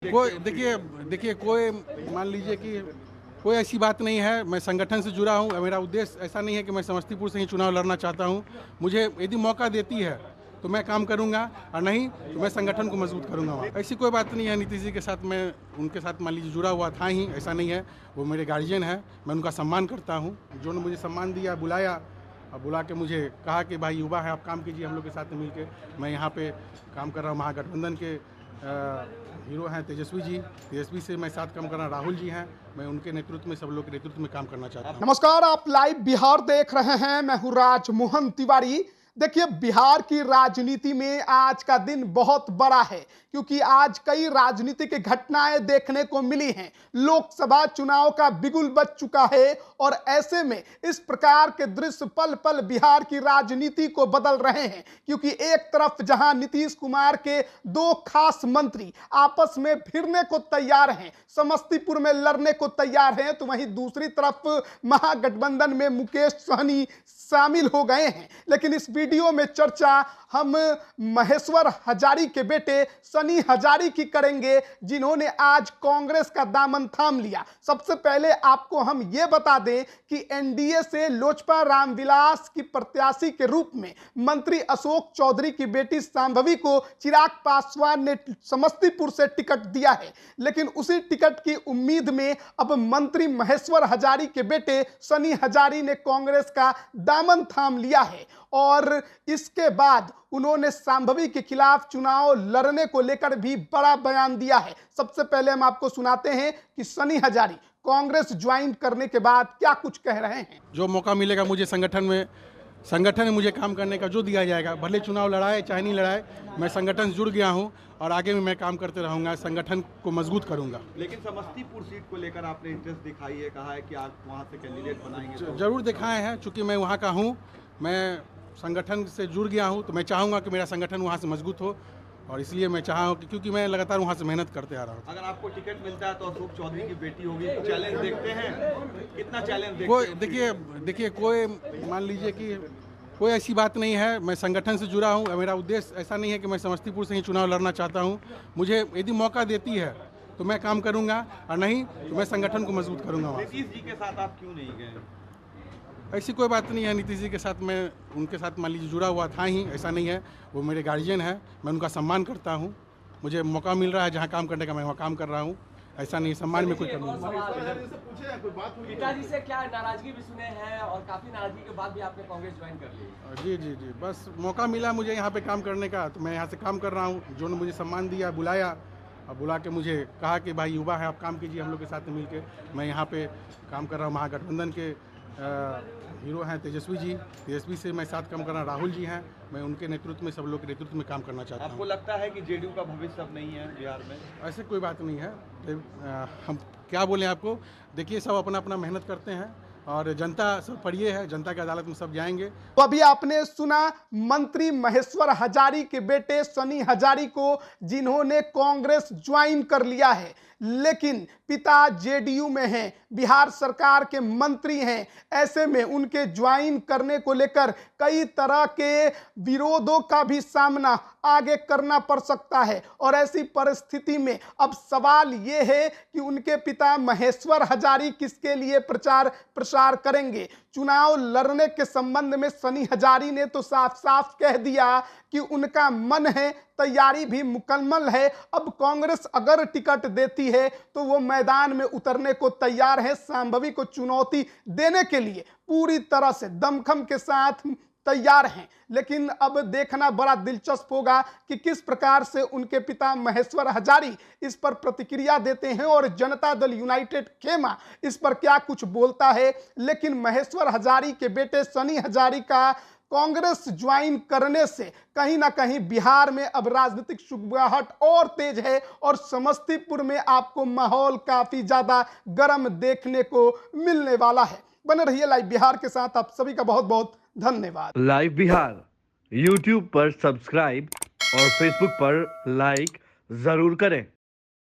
कोई देखिए देखिए कोई मान लीजिए कि कोई ऐसी बात नहीं है। मैं संगठन से जुड़ा हूँ। मेरा उद्देश्य ऐसा नहीं है कि मैं समस्तीपुर से ही चुनाव लड़ना चाहता हूँ। मुझे यदि मौका देती है तो मैं काम करूँगा और नहीं तो मैं संगठन को मजबूत करूँगा वहाँ। ऐसी कोई बात नहीं है। नीतीश जी के साथ मैं उनके साथ मान लीजिए जुड़ा हुआ था ही, ऐसा नहीं है। वो मेरे गार्जियन है, मैं उनका सम्मान करता हूँ। जो ने मुझे सम्मान दिया, बुलाया और बुला के मुझे कहा कि भाई युवा है, आप काम कीजिए हम लोग के साथ मिल के। मैं यहाँ पे काम कर रहा हूँ। महागठबंधन के हीरो हैं तेजस्वी जी, तेजस्वी से मैं साथ काम कर रहा हूँ। राहुल जी हैं, मैं उनके नेतृत्व में, सब लोग के नेतृत्व में काम करना चाहता हूँ। नमस्कार, आप लाइव बिहार देख रहे हैं। मैं हूं राजमोहन तिवारी। देखिए, बिहार की राजनीति में आज का दिन बहुत बड़ा है क्योंकि आज कई राजनीतिक घटनाएं देखने को मिली हैं। लोकसभा चुनाव का बिगुल बज चुका है और ऐसे में इस प्रकार के दृश्य पल पल बिहार की राजनीति को बदल रहे हैं क्योंकि एक तरफ जहां नीतीश कुमार के दो खास मंत्री आपस में भिड़ने को तैयार हैं, समस्तीपुर में लड़ने को तैयार हैं, तो वहीं दूसरी तरफ महागठबंधन में मुकेश सहनी शामिल हो गए हैं। लेकिन इस वीडियो में चर्चा हम महेश्वर हजारी के बेटे सनी हजारी की करेंगे, जिन्होंने आज कांग्रेस का दामन थाम लिया। सबसे पहले आपको हम यह बता दें कि एनडीए से लोजपा रामविलास की प्रत्याशी के रूप में मंत्री अशोक चौधरी की बेटी सांभवी को चिराग पासवान ने समस्तीपुर से टिकट दिया है। लेकिन उसी टिकट की उम्मीद में अब मंत्री महेश्वर हजारी के बेटे सनी हजारी ने कांग्रेस का दामन थाम लिया है और इसके बाद उन्होंने सांभवी के खिलाफ चुनाव लड़ने को लेकर भी बड़ा बयान दिया है। सबसे पहले हम आपको सुनाते हैं कि सनी हजारी कांग्रेस ज्वाइन करने के बाद क्या कुछ कह रहे हैं। जो मौका मिलेगा मुझे संगठन में मुझे काम करने का जो दिया जाएगा, भले चुनाव लड़ाए चाहे नहीं लड़ाए, मैं संगठन से जुड़ गया हूं और आगे भी मैं काम करते रहूंगा, संगठन को मजबूत करूंगा। लेकिन समस्तीपुर सीट को लेकर आपने इंटरेस्ट दिखाई है, कहा है कि आप वहां से कैंडिडेट बनाएंगे। जरूर दिखाए हैं, चूंकि मैं वहां का हूं, मैं संगठन से जुड़ गया हूं, तो मैं चाहूंगा कि मेरा संगठन वहां से मजबूत हो और इसलिए मैं चाहा हूं कि क्योंकि मैं लगातार वहां से मेहनत करते आ रहा हूं। अगर आपको टिकट मिलता है तो अशोक चौधरी की बेटी होगी, चैलेंज देखते हैं, कितना चैलेंज देखते कोई हैं? देखिए कोई मान लीजिए कि कोई ऐसी बात नहीं है। मैं संगठन से जुड़ा हूँ। मेरा उद्देश्य ऐसा नहीं है कि मैं समस्तीपुर से ही चुनाव लड़ना चाहता हूँ। मुझे यदि मौका देती है तो मैं काम करूँगा और नहीं तो मैं संगठन को मजबूत करूँगा वहाँ। नीतीश जी के साथ आप क्यों नहीं गए? ऐसी कोई बात नहीं है। नीतीश जी के साथ मैं उनके साथ मान लीजिए जुड़ा हुआ था ही, ऐसा नहीं है। वो मेरे गार्जियन है, मैं उनका सम्मान करता हूँ। मुझे मौका मिल रहा है जहाँ काम करने का, मैं वहाँ काम कर रहा हूँ। ऐसा नहीं, सम्मान में कोई कमी नहीं। पिताजी से क्या नाराजगी भी सुने हैं और काफी नाराजगी के बाद भी आपने कांग्रेस ज्वाइन कर ली। जी, बस मौका मिला मुझे यहाँ पे काम करने का, तो मैं यहाँ से काम कर रहा हूँ। जो ने मुझे सम्मान दिया, बुलाया और बुला के मुझे कहा कि भाई युवा है, आप काम कीजिए हम लोग के साथ मिल के। मैं यहाँ पे काम कर रहा हूँ। महागठबंधन के हीरो हैं तेजस्वी जी, तेजस्वी से मैं साथ काम कर रहा हूँ। राहुल जी हैं, मैं उनके नेतृत्व में, सब लोग के नेतृत्व में काम करना चाहता हूँ। आपको लगता है कि जेडीयू का भविष्य अब नहीं है बिहार में? ऐसे कोई बात नहीं है। हम क्या बोलें आपको, देखिए सब अपना अपना मेहनत करते हैं और जनता सब पर ये है, जनता की अदालत में सब जाएंगे। तो अभी आपने सुना मंत्री महेश्वर हजारी के बेटे सनी हजारी को, जिन्होंने कांग्रेस ज्वाइन कर लिया है। लेकिन पिता जेडीयू में हैं, बिहार सरकार के मंत्री हैं। ऐसे में उनके ज्वाइन करने को लेकर कई तरह के विरोधों का भी सामना आगे करना पड़ सकता है और ऐसी परिस्थिति में अब सवाल ये है कि उनके पिता महेश्वर हजारी किसके लिए प्रचार प्रसार करेंगे। चुनाव लड़ने के संबंध में सनी हजारी ने तो साफ साफ कह दिया कि उनका मन है, तैयारी भी मुकम्मल है। अब कांग्रेस अगर टिकट देती है तो वो मैदान में उतरने को तैयार है, सांभवी को चुनौती देने के लिए पूरी तरह से दमखम के साथ तैयार हैं। लेकिन अब देखना बड़ा दिलचस्प होगा कि किस प्रकार से उनके पिता महेश्वर हजारी इस पर प्रतिक्रिया देते हैं और जनता दल यूनाइटेड खेमा इस पर क्या कुछ बोलता है। लेकिन महेश्वर हजारी के बेटे सनी हजारी का कांग्रेस ज्वाइन करने से कहीं ना कहीं बिहार में अब राजनीतिक शुगाहट और तेज है और समस्तीपुर में आपको माहौल काफी ज्यादा गर्म देखने को मिलने वाला है। बने रहिए लाइव बिहार के साथ। आप सभी का बहुत बहुत धन्यवाद। लाइव बिहार यूट्यूब पर सब्सक्राइब और फेसबुक पर लाइक जरूर करें।